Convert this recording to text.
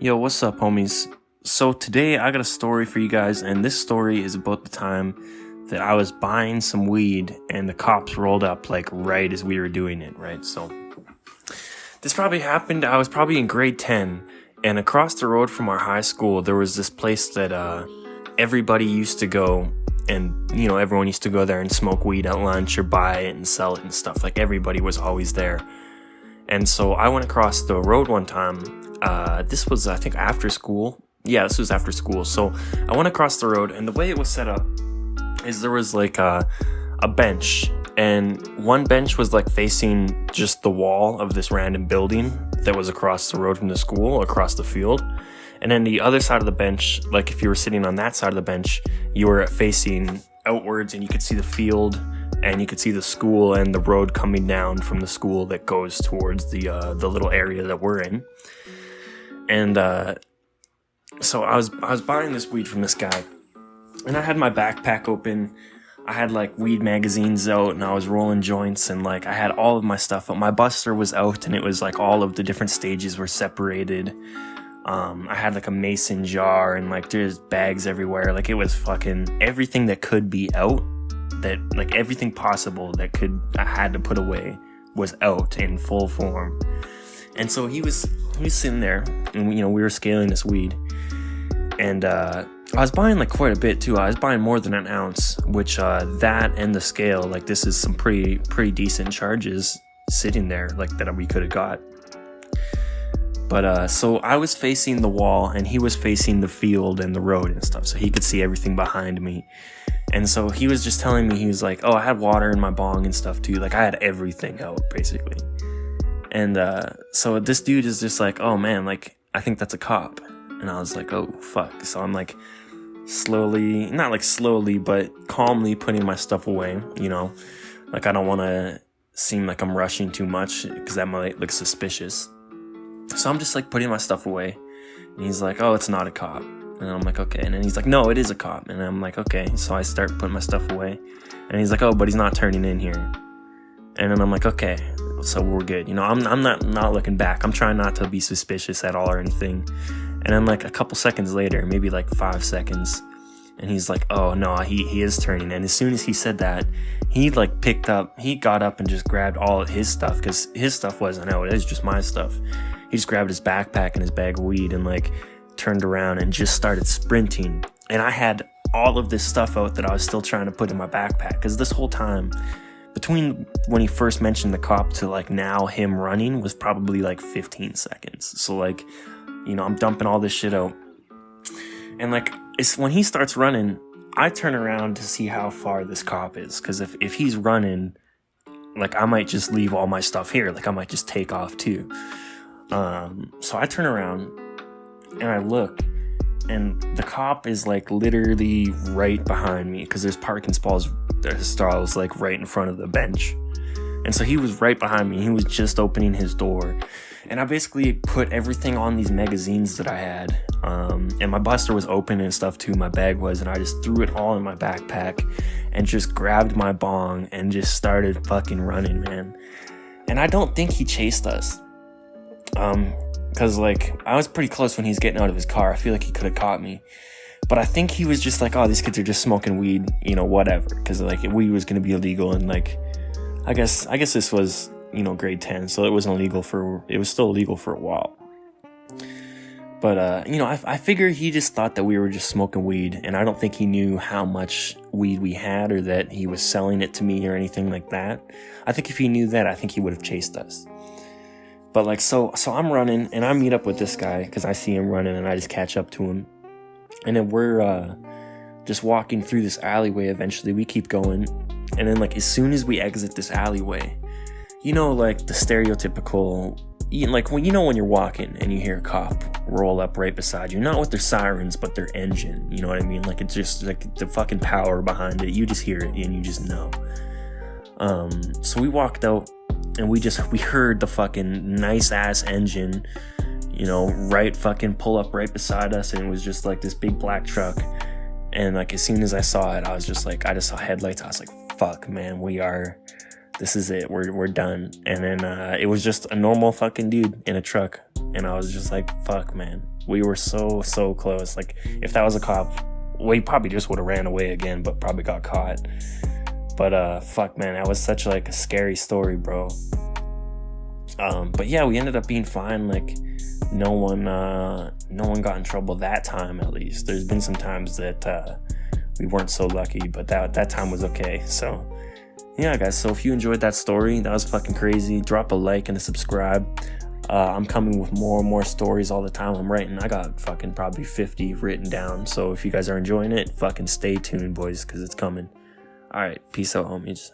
Yo, what's up, homies? So today I got a story for you guys, and this story is about the time that I was buying some weed and the cops rolled up like right as we were doing it, right? So this probably happened, I was probably in grade 10, and across the road from our high school there was this place that everybody used to go, and everyone used to go there and smoke weed at lunch or buy it and sell it and stuff. Like everybody was always there. And so I went across the road one time. This was, I think, after school. Yeah, this was after school. So I went across the road, and the way it was set up is there was like a bench, and one bench was like facing just the wall of this random building that was across the road from the school, across the field. And then the other side of the bench, like if you were sitting on that side of the bench, you were facing outwards, and you could see the field, and you could see the school and the road coming down from the school that goes towards the little area that we're in. And so I was buying this weed from this guy, and I had my backpack open. I had like weed magazines out, and I was rolling joints, and like I had all of my stuff out. My buster was out, and it was like all of the different stages were separated. I had like a mason jar, and like there's bags everywhere. Like it was fucking everything that could be out. That like everything possible that I had to put away was out in full form. And so he was sitting there, and we were scaling this weed, and I was buying like quite a bit too. I was buying more than an ounce, which that and the scale, like this is some pretty decent charges sitting there, like that we could have got. But so I was facing the wall, and he was facing the field and the road and stuff, so he could see everything behind me. And so he was just telling me, he was like, oh, I had water in my bong and stuff too. Like I had everything out basically. And so this dude is just like, oh man, like I think that's a cop. And I was like, oh fuck. So I'm like not slowly, but calmly putting my stuff away, like I don't want to seem like I'm rushing too much because that might look suspicious. So I'm just like putting my stuff away, and he's like, oh, it's not a cop. And I'm like, okay. And then he's like, no, it is a cop. And I'm like, okay. So I start putting my stuff away, and he's like, oh, but he's not turning in here. And then I'm like, okay, so we're good. I'm not looking back. I'm trying not to be suspicious at all or anything. And then like a couple seconds later, maybe like 5 seconds, and he's like, oh no, he is turning. And as soon as he said that, he got up and just grabbed all of his stuff, because his stuff wasn't out. It was just my stuff. He just grabbed his backpack and his bag of weed and like turned around and just started sprinting. And I had all of this stuff out that I was still trying to put in my backpack, because this whole time, between when he first mentioned the cop to like now him running, was probably like 15 seconds. So like, I'm dumping all this shit out. And like, it's when he starts running, I turn around to see how far this cop is. Because if he's running, like I might just leave all my stuff here. Like I might just take off too. So I turn around and I look, and the cop is like literally right behind me, because there's parking stalls like right in front of the bench. And so he was right behind me. He was just opening his door, and I basically put everything on these magazines that I had, and my buster was open and stuff too, my bag was, and I just threw it all in my backpack and just grabbed my bong and just started fucking running, man. And I don't think he chased us, because like I was pretty close when he's getting out of his car. I feel like he could have caught me, but I think he was just like, oh, these kids are just smoking weed, whatever, because like weed was going to be illegal. And like I guess this was grade 10, so it was still illegal for a while. But I figure he just thought that we were just smoking weed, and I don't think he knew how much weed we had, or that he was selling it to me or anything like that. I think if he knew that, I think he would have chased us. But like, so I'm running, and I meet up with this guy because I see him running, and I just catch up to him. And then we're just walking through this alleyway. Eventually we keep going. And then like, as soon as we exit this alleyway, like the stereotypical, like when you're walking and you hear a cop roll up right beside you, not with their sirens, but their engine, you know what I mean? Like it's just like the fucking power behind it. You just hear it and you just know. So we walked out, and we heard the fucking nice ass engine, right fucking pull up right beside us. And it was just like this big black truck. And like, as soon as I saw it, I was just like, I just saw headlights. I was like, fuck, man, we are this is it, we're done. And then it was just a normal fucking dude in a truck, and I was just like, fuck, man, we were so close. Like, if that was a cop, we probably just would have ran away again, but probably got caught. But fuck, man, that was such like a scary story, bro. But yeah, we ended up being fine. Like, no one got in trouble that time, at least. There's been some times that we weren't so lucky, but that time was okay. So yeah, guys, so if you enjoyed that story, that was fucking crazy, drop a like and a subscribe. I'm coming with more and more stories all the time. I got fucking probably 50 written down. So if you guys are enjoying it, fucking stay tuned, boys, because it's coming. All right, peace out, homies.